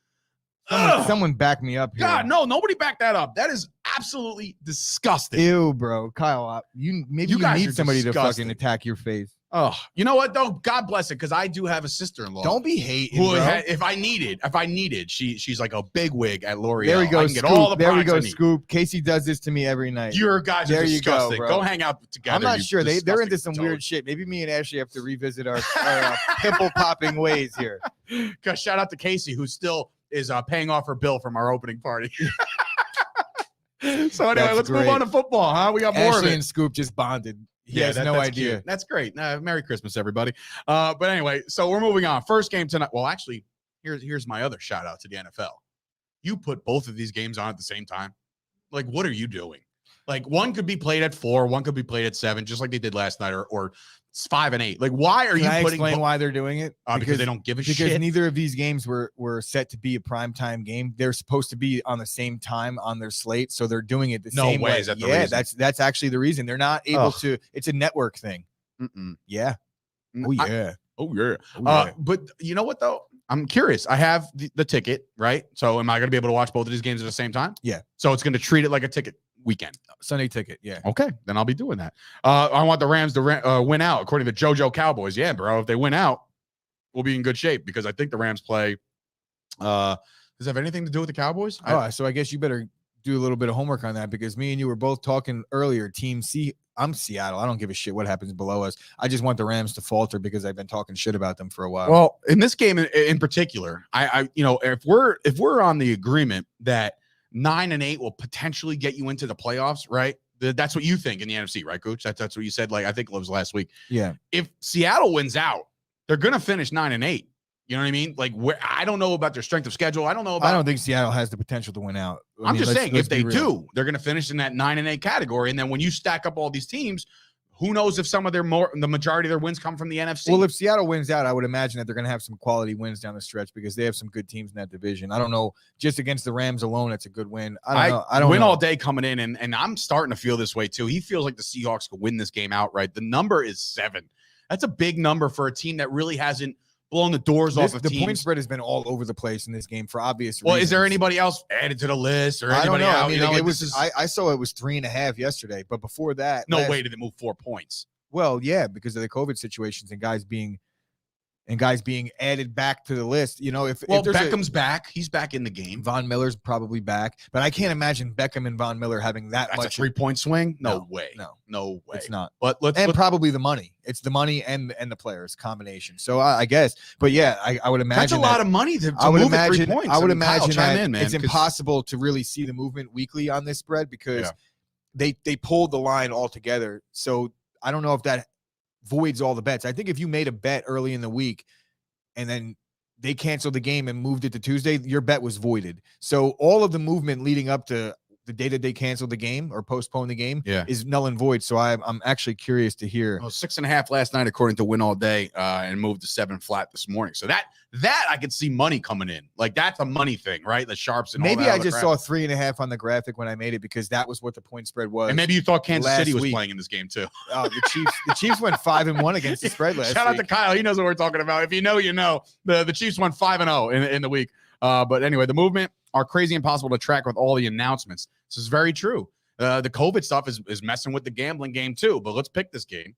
Someone back me up here. God, no, nobody back that up. That is absolutely disgusting. Ew, bro. Kyle, you guys need are somebody disgusting. to fucking attack your face. Oh, you know what though? God bless it, because I do have a sister-in-law. Don't be hating, Who bro. if I needed, she's like a big wig at L'Oreal. There we go, I can get Scoop. all the There we go, products I need. Scoop. Casey does this to me every night. Your guys are There you go, disgusting. bro. Go hang out together. I'm not sure. They're disgusting into some toad. weird shit. Maybe me and Ashley have to revisit our pimple popping ways here. Shout out to Casey, who still is paying off her bill from our opening party. So anyway, That's let's move great. on to football, huh? We got more of Ashley it. and Scoop just bonded. He has that's no idea. Cute. That's great. Merry Christmas, everybody. But anyway, so we're moving on. First game tonight. Well, actually, here's my other shout out to the NFL. You put both of these games on at the same time. Like, what are you doing? Like, one could be played at 4, one could be played at 7, just like they did last night, or 5 and 8. Like, why are Can you I putting? explain why they're doing it? Because they don't give a shit. Because neither of these games were set to be a primetime game. They're supposed to be on the same time on their slate, so they're doing it the same way. Is that the reason? That's actually the reason. They're not able to. It's a network thing. Yeah. Oh yeah. Oh yeah. But you know what though? I'm curious. I have the ticket, right? So am I going to be able to watch both of these games at the same time? Yeah. So it's going to treat it like a ticket weekend. Sunday ticket. Yeah. Okay, then I'll be doing that. I want the Rams to win out, according to JoJo Cowboys. Yeah, bro. If they win out, we'll be in good shape because I think the Rams play. Does it have anything to do with the Cowboys? So I guess you better do a little bit of homework on that because me and you were both talking earlier. Team C. I'm Seattle. I don't give a shit what happens below us. I just want the Rams to falter because I've been talking shit about them for a while. Well, in this game in particular, I if we're on the agreement that 9 and 8 will potentially get you into the playoffs, right? That's what you think in the NFC, right, Coach? That's what you said. Like I think it was last week. Yeah. If Seattle wins out, they're gonna finish 9 and 8. You know what I mean? Like I don't know about their strength of schedule. I don't think Seattle has the potential to win out. I'm just saying if they do, they're going to finish in that 9 and 8 category. And then when you stack up all these teams, who knows if some of the majority of their wins come from the NFC? Well, if Seattle wins out, I would imagine that they're going to have some quality wins down the stretch because they have some good teams in that division. I don't know, just against the Rams alone, it's a good win. I don't win know. all day coming in, and I'm starting to feel this way too. He feels like the Seahawks could win this game outright. The number is 7. That's a big number for a team that really hasn't blowing the doors off of the teams. point spread has been all over the place in this game for obvious reasons. Well, is there anybody else added to the list or I don't anybody know. out? I mean, You know, it like, was. I saw it was 3.5 yesterday, but before that, no way did it move 4 points. Well, yeah, because of the COVID situations and guys being added back to the list. You know, if Beckham's back, he's back in the game. Von Miller's probably back, but I can't imagine Beckham and Von Miller having That's much a 3-point swing. No way. No way. It's not. But probably the money. It's the money and the players combination. So I guess, but yeah, I would imagine that's a lot of money to I would move imagine. 3 points. I would And Kyle, imagine chime that in, man, it's impossible to really see the movement weekly on this spread because they pulled the line altogether. So I don't know if that voids all the bets. I think if you made a bet early in the week and then they canceled the game and moved it to Tuesday, your bet was voided. So all of the movement leading up to the day that they canceled the game or postponed the game is null and void. So I'm actually curious to hear. 6.5 last night, according to Win All Day, and moved to 7 flat this morning. So that I could see money coming in. Like that's a money thing, right? The sharps and maybe all that I just saw 3.5 on the graphic when I made it because that was what the point spread was. And maybe you thought Kansas City was playing in this game too. The Chiefs went 5-1 against the spread last week. Shout out to Kyle. He knows what we're talking about. If you know, you know. The Chiefs went 5-0 in the week. But anyway, the movement are crazy impossible to track with all the announcements. This is very true. The COVID stuff is messing with the gambling game too. But let's pick this game.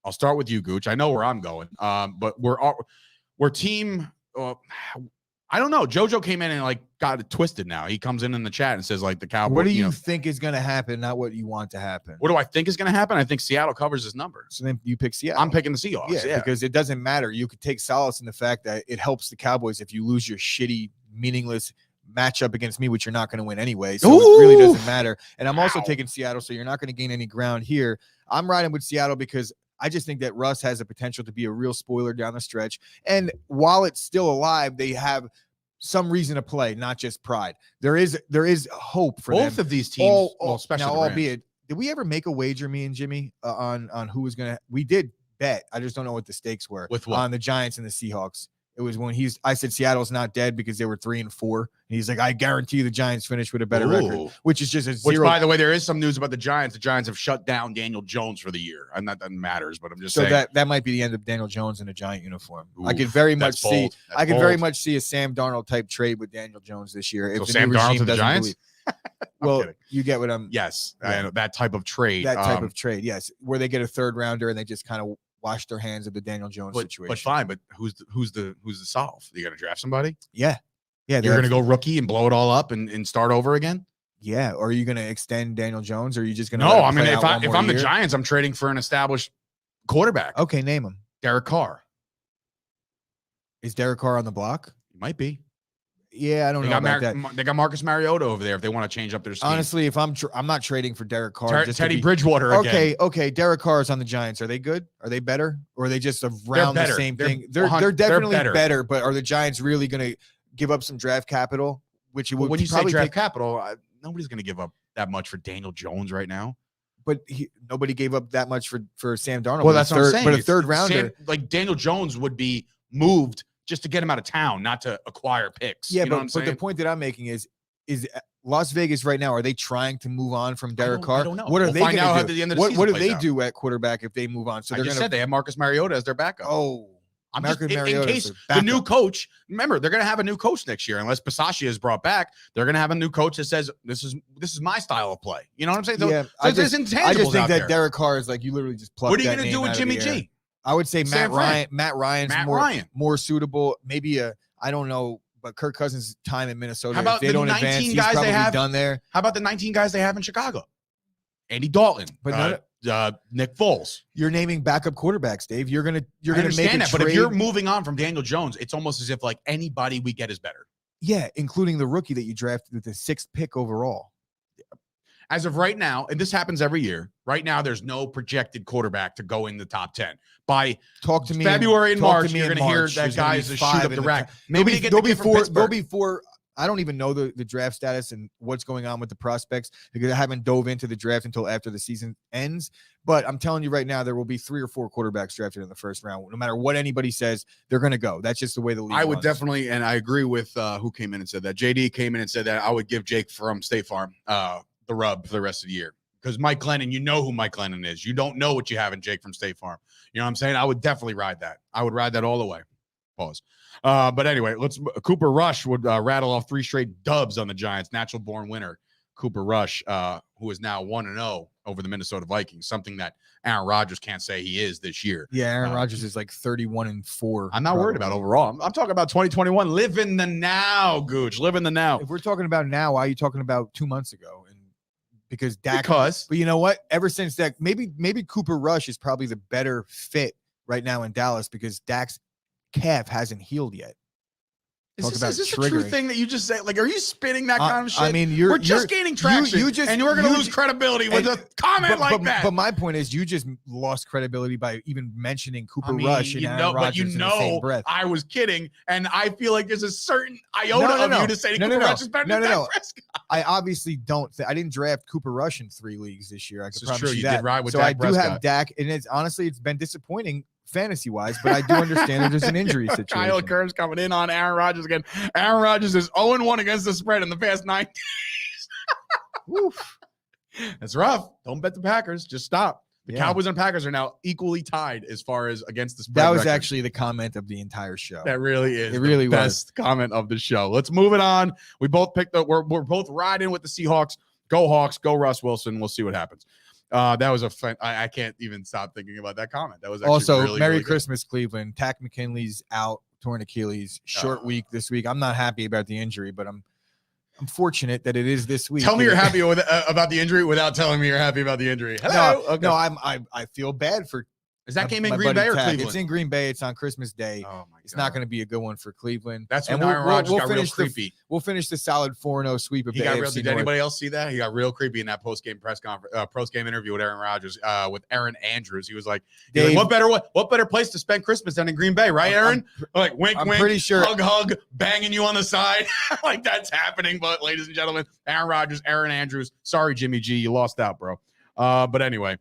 I'll start with you, Gooch. I know where I'm going. But we're team. I I don't know. JoJo came in and like got it twisted now. He comes in the chat and says like the Cowboys. What do you think is going to happen, not what you want to happen? What do I think is going to happen? I think Seattle covers his number. So then you pick Seattle. I'm picking the Seahawks. Yeah, because it doesn't matter. You could take solace in the fact that it helps the Cowboys if you lose your shitty, meaningless matchup against me, which you're not going to win anyway. So it really doesn't matter. And I'm also taking Seattle, so you're not going to gain any ground here. I'm riding with Seattle because I just think that Russ has the potential to be a real spoiler down the stretch. And while it's still alive, they have some reason to play, not just pride. There is hope for both them. Of these teams, especially now, the Rams. albeit, did we ever make a wager, me and Jimmy, on who was gonna? We did bet. I just don't know what the stakes were. With what? On the Giants and the Seahawks. It was when I said Seattle's not dead because they were 3-4. And he's like, I guarantee you the Giants finish with a better record, which is just a zero. Which, by the way, there is some news about the Giants. The Giants have shut down Daniel Jones for the year. And that matters, but I'm just saying. So that might be the end of Daniel Jones in a Giant uniform. I could very much see a Sam Darnold type trade with Daniel Jones this year. So if Sam Darnold to the Giants? Well, you get what I'm. Yes, I know, that type of trade. That type of trade, yes, where they get a third rounder and they just kind of wash their hands of the Daniel Jones situation. But fine. But who's the solve? Are you gonna draft somebody? Yeah. You're gonna go rookie and blow it all up and start over again? Yeah. Or are you gonna extend Daniel Jones? Or are you just gonna? No, I mean, if I'm the Giants, I'm trading for an established quarterback. Okay, name him. Derek Carr. Is Derek Carr on the block? He might be. Yeah, I don't know about that. They got Marcus Mariota over there if they want to change up their scheme. Honestly, if I'm not trading for Derek Carr. Teddy Bridgewater again. Okay. Derek Carr is on the Giants. Are they good? Are they better? Or are they just around the same thing? They're definitely better, but are the Giants really going to give up some draft capital? Which would when you say draft capital, nobody's going to give up that much for Daniel Jones right now. But nobody gave up that much for Sam Darnold. Well, that's what I'm saying. But a third rounder, like Daniel Jones, would be moved just to get him out of town, not to acquire picks. Yeah, you know but the point that I'm making is Las Vegas right now, are they trying to move on from Derek Carr? I don't know. What are they going to do? The end of the what do they do at quarterback if they move on? So I just said they have Marcus Mariota as their backup. Oh, I'm just in case the new coach. Remember, they're going to have a new coach next year, unless Bisaccia is brought back. They're going to have a new coach that says this is my style of play. You know what I'm saying? So, yeah, I just think that Derek Carr is like you literally just pluck. What are you going to do with Jimmy G? I would say Matt Ryan's more suitable. Maybe I don't know, but Kirk Cousins' time in Minnesota. How about if they don't advance, he's probably done there. How about the 19 guys they have in Chicago? Andy Dalton, but Nick Foles. You're naming backup quarterbacks, Dave. You're gonna make that, but if you're moving on from Daniel Jones, it's almost as if like anybody we get is better. Yeah, including the rookie that you drafted with the 6th pick overall. As of right now, and this happens every year, right now there's no projected quarterback to go in the top 10. By February and March, you're going to hear that guy is a shoot up the rack. Maybe there'll be four. I don't even know the draft status and what's going on with the prospects because I haven't dove into the draft until after the season ends. But I'm telling you right now, there will be 3 or 4 quarterbacks drafted in the first round. No matter what anybody says, they're going to go. That's just the way the league I would definitely, and I agree with who came in and said that. JD came in and said that I would give Jake from State Farm the rub for the rest of the year. Because Mike Glennon, you know who Mike Glennon is. You don't know what you have in Jake from State Farm. You know what I'm saying? I would definitely ride that. I would ride that all the way. Pause. But anyway, Cooper Rush would rattle off 3 straight dubs on the Giants. Natural born winner, Cooper Rush, who is now 1-0 over the Minnesota Vikings, something that Aaron Rodgers can't say he is this year. Yeah, Aaron Rodgers is like 31-4. I'm not worried about overall. I'm talking about 2021. Live in the now, Gooch. Live in the now. If we're talking about now, why are you talking about 2 months ago? And because Dak, but you know what? Ever since Dak, maybe Cooper Rush is probably the better fit right now in Dallas because Dak's calf hasn't healed yet. Is this a true thing that you just say? Like, are you spinning that kind of shit? I mean, we're just gaining traction, and you're going to lose credibility with a comment like that. But my point is, you just lost credibility by even mentioning Cooper Rush and Aaron Rodgers in the same breath. I was kidding, and I feel like there's a certain iota of you to say Cooper Rush is better than Dak Prescott. I obviously don't. I didn't draft Cooper Rush in 3 leagues this year. I could promise you that. You did ride with so Dak Prescott. I do have Dak, and it's been disappointing fantasy-wise, but I do understand that there's an injury situation. Kyle Kerr's coming in on Aaron Rodgers again. Aaron Rodgers is 0-1 against the spread in the past 9 days. That's rough. Don't bet the Packers. Just stop. The Cowboys and Packers are now equally tied as far as against the spread. That was actually the comment of the entire show. That really is. It really was. Best comment of the show. Let's move it on. We both picked up. We're both riding with the Seahawks. Go Hawks. Go Russ Wilson. We'll see what happens. That was I can't even stop thinking about that comment. That was actually also really, Merry really Christmas, Cleveland. Takk McKinley's out torn Achilles, short week this week. I'm not happy about the injury, but I'm fortunate that it is this week. Tell me you're happy about the injury without telling me you're happy about the injury. Hello. No, Okay. no, I feel bad for. Is that game in my Green buddy Bay or Tack. Cleveland? It's in Green Bay. It's on Christmas Day. Oh my It's not going to be a good one for Cleveland. That's when and Aaron Rodgers got real creepy. We'll finish the solid 4-0 sweep of He the got real. AFC Did North. anybody else see that? He got real creepy in that post-game press conference, post-game interview with Aaron Rodgers, with Aaron Andrews. He was like, Dave, "What better place to spend Christmas than in Green Bay, right, Aaron?" Like, wink, I'm wink. pretty sure. Hug, banging you on the side, like that's happening. But, ladies and gentlemen, Aaron Rodgers, Aaron Andrews. Sorry, Jimmy G, you lost out, bro. But anyway.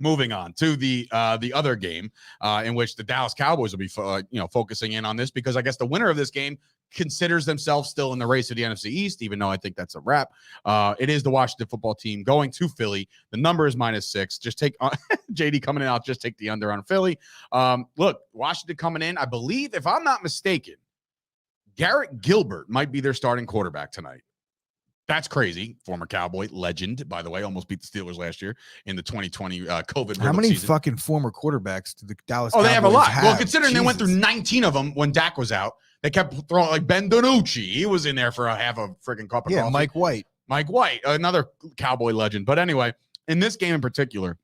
Moving on to the other game in which the Dallas Cowboys will be focusing in on this, because I guess the winner of this game considers themselves still in the race of the NFC East, even though I think that's a wrap. It is the Washington football team going to Philly. The number is -6. Just take JD coming in. I'll just take the under on Philly. Look, Washington coming in. I believe, if I'm not mistaken, Garrett Gilbert might be their starting quarterback tonight. That's crazy. Former Cowboy legend, by the way, almost beat the Steelers last year in the 2020 COVID. How many season. fucking former quarterbacks do the Dallas? Oh, they have a lot. Have? Well, considering they went through Jesus. 19 of them when Dak was out, they kept throwing like Ben DiNucci. He was in there for a half a freaking cup of coffee. Mike White. Mike White, another Cowboy legend. But anyway, in this game in particular,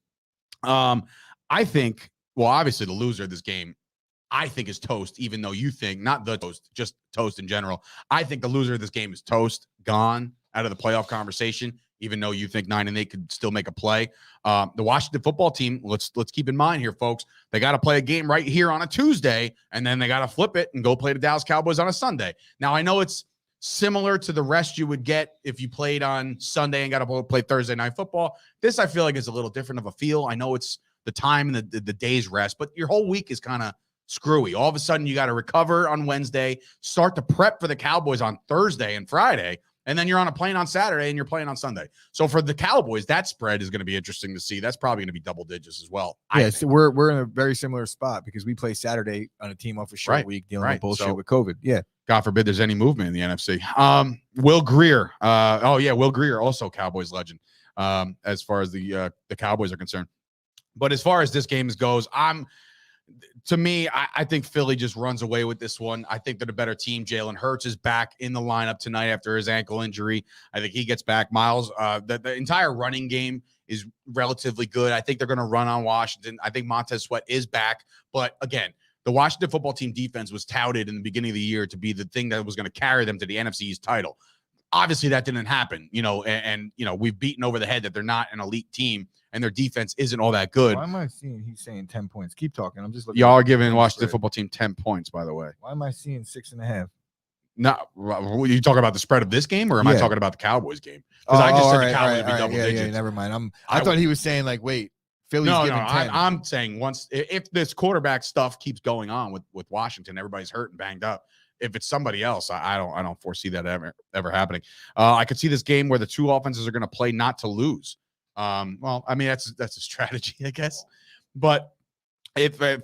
I think, well, obviously the loser of this game, I think is toast, even though you think not the toast, just toast in general. I think the loser of this game is toast, gone out of the playoff conversation, even though you think 9-8 could still make a play. The Washington football team, let's keep in mind here, folks, they got to play a game right here on a Tuesday, and then they got to flip it and go play the Dallas Cowboys on a Sunday. Now, I know it's similar to the rest you would get if you played on Sunday and got to play Thursday night football. This, I feel like, is a little different of a feel. I know it's the time and the day's rest, but your whole week is kind of screwy. All of a sudden, you got to recover on Wednesday, start to prep for the Cowboys on Thursday and Friday, and then you're on a plane on Saturday and you're playing on Sunday. So for the Cowboys, that spread is going to be interesting to see. That's probably going to be double digits as well. Yes, we're in a very similar spot because we play Saturday on a team off a short week dealing with bullshit with COVID. Yeah. God forbid there's any movement in the NFC. Will Greer. Will Greer, also Cowboys legend, as far as the Cowboys are concerned. But as far as this game goes, I think Philly just runs away with this one. I think they're the better team. Jalen Hurts is back in the lineup tonight after his ankle injury. I think he gets back. Miles, the entire running game is relatively good. I think they're going to run on Washington. I think Montez Sweat is back. But again, the Washington football team defense was touted in the beginning of the year to be the thing that was going to carry them to the NFC East title. Obviously, that didn't happen, and we've beaten over the head that they're not an elite team and their defense isn't all that good. Why am I seeing he's saying 10 points? Keep talking. I'm just looking. Y'all are giving Washington football team 10 points, by the way. Why am I seeing 6.5? No, are you talking about the spread of this game, or am I talking about the Cowboys game? Because I just said the Cowboys would be double digits. Yeah, never mind. I thought he was saying like, wait, Philly's giving 10. I'm saying if this quarterback stuff keeps going on with Washington, everybody's hurt and banged up. If it's somebody else, I don't foresee that ever happening. I could see this game where the two offenses are going to play not to lose. That's a strategy, I guess. But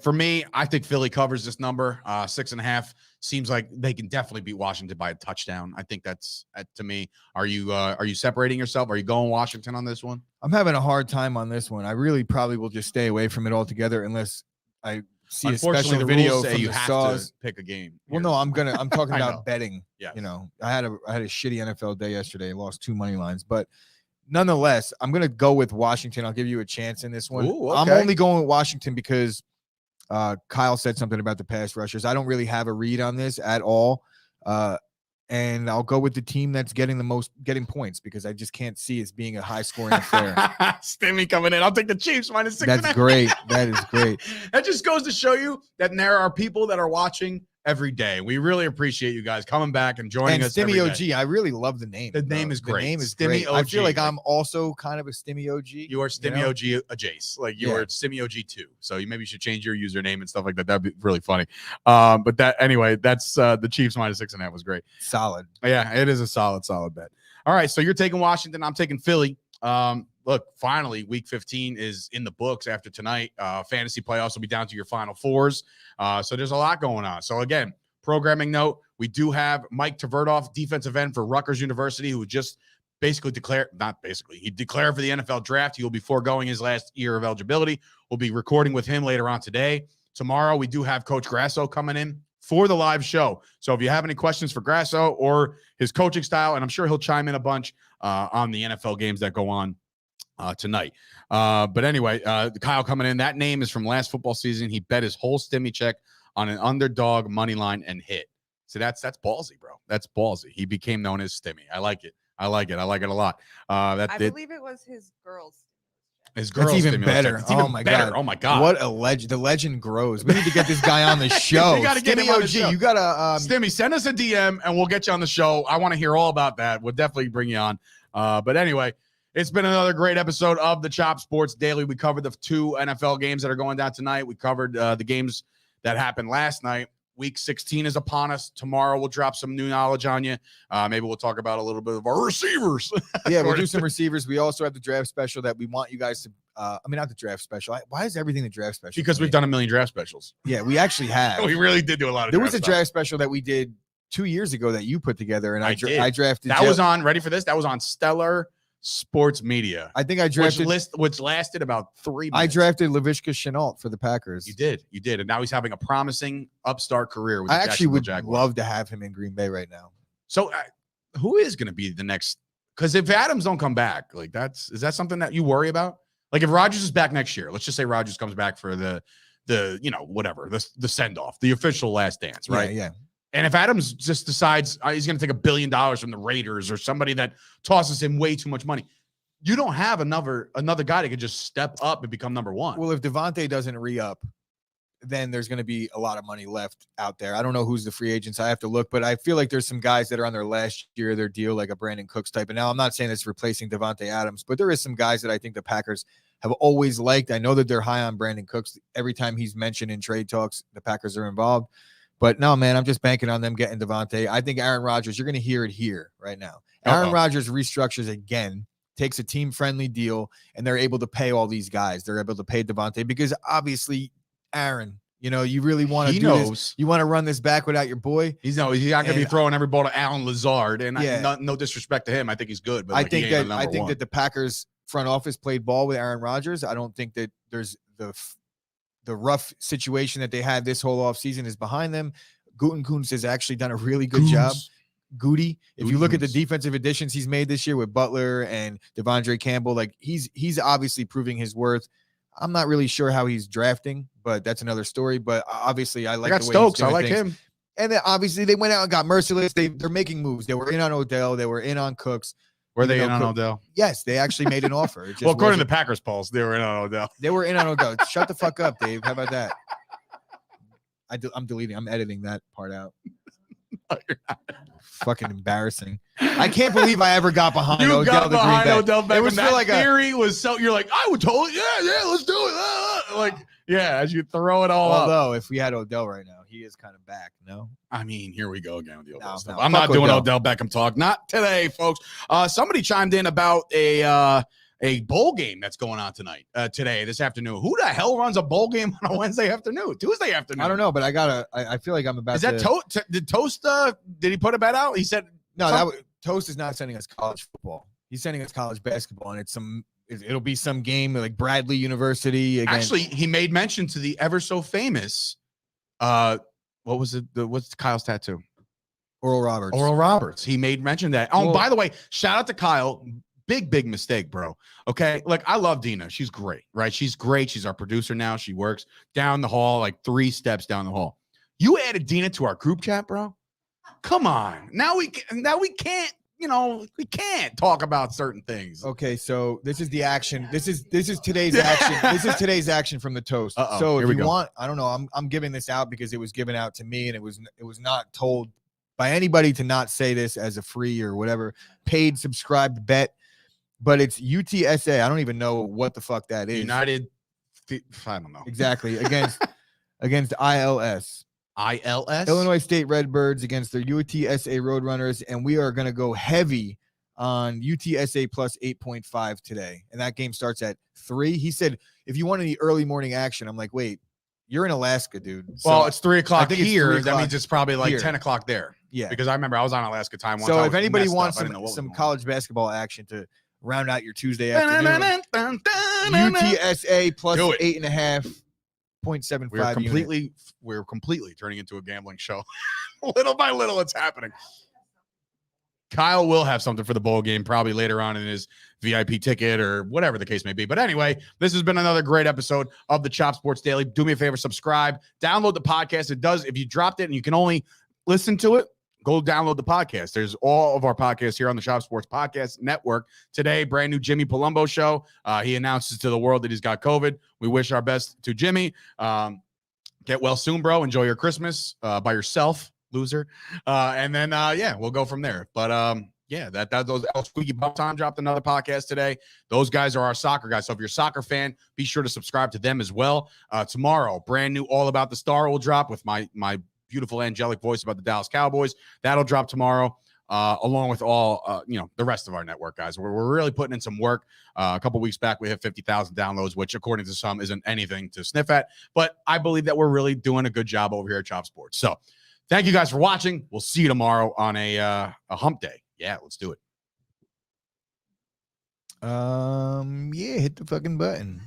for me, I think Philly covers this number. 6.5 seems like they can definitely beat Washington by a touchdown. I think that's to me. Are you separating yourself? Are you going Washington on this one? I'm having a hard time on this one. I really probably will just stay away from it altogether unless I see a special video from the Saws. To pick a game. Well, no, I'm talking about betting. Yes. I had a shitty NFL day yesterday. Lost 2 money lines, but nonetheless, I'm gonna go with Washington. I'll give you a chance in this one. Ooh, okay. I'm only going with Washington because Kyle said something about the pass rushers. I don't really have a read on this at all. And I'll go with the team that's getting points because I just can't see it being a high scoring affair. Stimmy coming in. I'll take the Chiefs -6.5. That's great. That is great. That just goes to show you that there are people that are watching every day. We really appreciate you guys coming back and joining us. Stimmy OG, I really love the name. The name is great. The name is Stimmy great. OG. I feel like I'm also kind of a Stimmy OG. You are Stimmy OG Jace. Like you are Stimmy OG too. So maybe you should change your username and stuff like that. That'd be really funny. But that's the Chiefs -6.5 was great. Solid. Yeah, it is a solid bet. All right, so you're taking Washington. I'm taking Philly. Look, finally, week 15 is in the books after tonight. Fantasy playoffs will be down to your final fours. So there's a lot going on. So again, programming note, we do have Mike Tverdoff, defensive end for Rutgers University, who just he declared for the NFL draft. He will be foregoing his last year of eligibility. We'll be recording with him later on today. Tomorrow, we do have Coach Grasso coming in for the live show. So if you have any questions for Grasso or his coaching style, and I'm sure he'll chime in a bunch on the NFL games that go on tonight. But anyway, Kyle coming in. That name is from last football season. He bet his whole stimmy check on an underdog money line and hit. So that's ballsy, bro. That's ballsy. He became known as Stimmy. I like it. I like it a lot. I believe it was his girls. His girls. That's even better. It's even better. Oh my god. What a legend. The legend grows. We need to get this guy on the show. We gotta get him on the show. You gotta Stimmy, send us a DM and we'll get you on the show. I want to hear all about that. We'll definitely bring you on. But anyway, it's been another great episode of the Chop Sports Daily. We covered the 2 NFL games that are going down tonight. We covered the games that happened last night. Week 16 is upon us. Tomorrow we'll drop some new knowledge on you. Maybe we'll talk about a little bit of our receivers. Yeah, we'll do some receivers. We also have the draft special that we want you guys to not the draft special. Why is everything the draft special? Because we've done a million draft specials. Yeah, we actually have. We really did do a lot of There was a draft special that we did 2 years ago that you put together, and I drafted. That was on, ready for this? That was on Stellar Sports Media. I think I drafted which lasted about 3 minutes. I drafted Laviska Shenault for the Packers. You did, and now he's having a promising upstart career. With I the actually would Jaguars. love to have him in Green Bay right now. So, who is going to be the next? Because if Adams don't come back, like is that something that you worry about? Like if Rodgers is back next year, let's just say Rodgers comes back for the whatever the send off, the official last dance, right? Yeah. And if Adams just decides he's going to take $1 billion from the Raiders or somebody that tosses him way too much money, you don't have another guy that could just step up and become number one. Well, if Devontae doesn't re-up, then there's going to be a lot of money left out there. I don't know who's the free agents. I have to look, but I feel like there's some guys that are on their last year of their deal, like a Brandon Cooks type. And now I'm not saying it's replacing Devontae Adams, but there is some guys that I think the Packers have always liked. I know that they're high on Brandon Cooks. Every time he's mentioned in trade talks, the Packers are involved. But no, man, I'm just banking on them getting Devontae. I think Aaron Rodgers, you're going to hear it here right now. Aaron Rodgers restructures again, takes a team-friendly deal, and they're able to pay all these guys. They're able to pay Devontae because obviously, Aaron, you really want to do this. You want to run this back without your boy. He's not going to be throwing every ball to Alan Lazard. And no disrespect to him. I think he's good. But I think that the Packers front office played ball with Aaron Rodgers. I don't think that there's the rough situation that they had this whole offseason is behind them. Gutekunst has actually done a really good job. Goody. If you look at the defensive additions he's made this year with Butler and Devondre Campbell, like he's obviously proving his worth. I'm not really sure how he's drafting, but that's another story. But obviously, I like the way Stokes. He's doing I like things. him. And then obviously they went out and got Merciless. They're making moves. They were in on Odell. They were in on Cooks. Were they in on Odell? Yes, they actually made an offer. Well, according to the Packers polls, they were in on Odell. They were in on Odell. Shut the fuck up, Dave. How about that? I'm deleting. I'm editing that part out. No, you're not. Fucking embarrassing. I can't believe I ever got behind you Odell. Got behind Odell Beckham. It was that like theory was so. You're like, I would totally, yeah, let's do it. Like, yeah, as you throw it all up. Although, if we had Odell right now, he is kind of back. No, I mean, here we go again with the Odell stuff. No, I'm not doing Odell Beckham talk. Not today, folks. Somebody chimed in about a bowl game that's going on this afternoon. Who the hell runs a bowl game on a Wednesday afternoon, Tuesday afternoon? I don't know, but I feel like I'm about. Is that did Toast? Did he put a bet out? He said no. Toast is not sending us college football. He's sending us college basketball, and it'll be some game like Bradley University. Actually, he made mention to the ever so famous. What was it? What's Kyle's tattoo? Oral Roberts. Oral Roberts. He made mention that. Oh, by the way, shout out to Kyle. Big mistake, bro. Okay. Like, I love Dina. She's great, right? She's great. She's our producer now. She works down the hall, like 3 steps down the hall. You added Dina to our group chat, bro. Come on. Now we can't, we can't talk about certain things. Okay. So this is the action. This is today's action. This is today's action from the Toast. Uh-oh. So if you want, I don't know. I'm giving this out because it was given out to me and it was not told by anybody to not say this as a free or whatever paid subscribed bet. But it's UTSA. I don't even know what the fuck that is. United. I don't know. Exactly. Against ILS. Illinois State Redbirds against the UTSA Roadrunners. And we are going to go heavy on UTSA plus 8.5 today. And that game starts at 3. He said, if you want any early morning action, I'm like, wait, you're in Alaska, dude. Well, it's 3 o'clock here. 3 that means it's probably like here. 10 o'clock there. Yeah. because I remember I was on Alaska time once. So if anybody wants some college basketball action to round out your Tuesday afternoon, UTSA plus 8.5 0.75 we're completely turning into a gambling show. Little by little, it's happening. Kyle will have something for the bowl game probably later on in his VIP ticket or whatever the case may be. But anyway, this has been another great episode of the Chop Sports Daily. Do me a favor, subscribe, download the podcast. It does, if you dropped it and you can only listen to it, go download the podcast. There's all of our podcasts here on the Chop Sports Podcast Network. Today, brand new Jimmy Palumbo show. He announces to the world that he's got COVID. We wish our best to Jimmy. Get well soon, bro. Enjoy your Christmas by yourself, loser. And then, we'll go from there. But those Squeaky Bum Time dropped another podcast today. Those guys are our soccer guys. So if you're a soccer fan, be sure to subscribe to them as well. Tomorrow, brand new All About the Star will drop with my beautiful angelic voice about the Dallas Cowboys. That'll drop tomorrow, along with all, the rest of our network guys. We're really putting in some work. A couple weeks back, we hit 50,000 downloads, which according to some isn't anything to sniff at, but I believe that we're really doing a good job over here at Chop Sports. So thank you guys for watching. We'll see you tomorrow on a hump day. Yeah, let's do it. Hit the fucking button.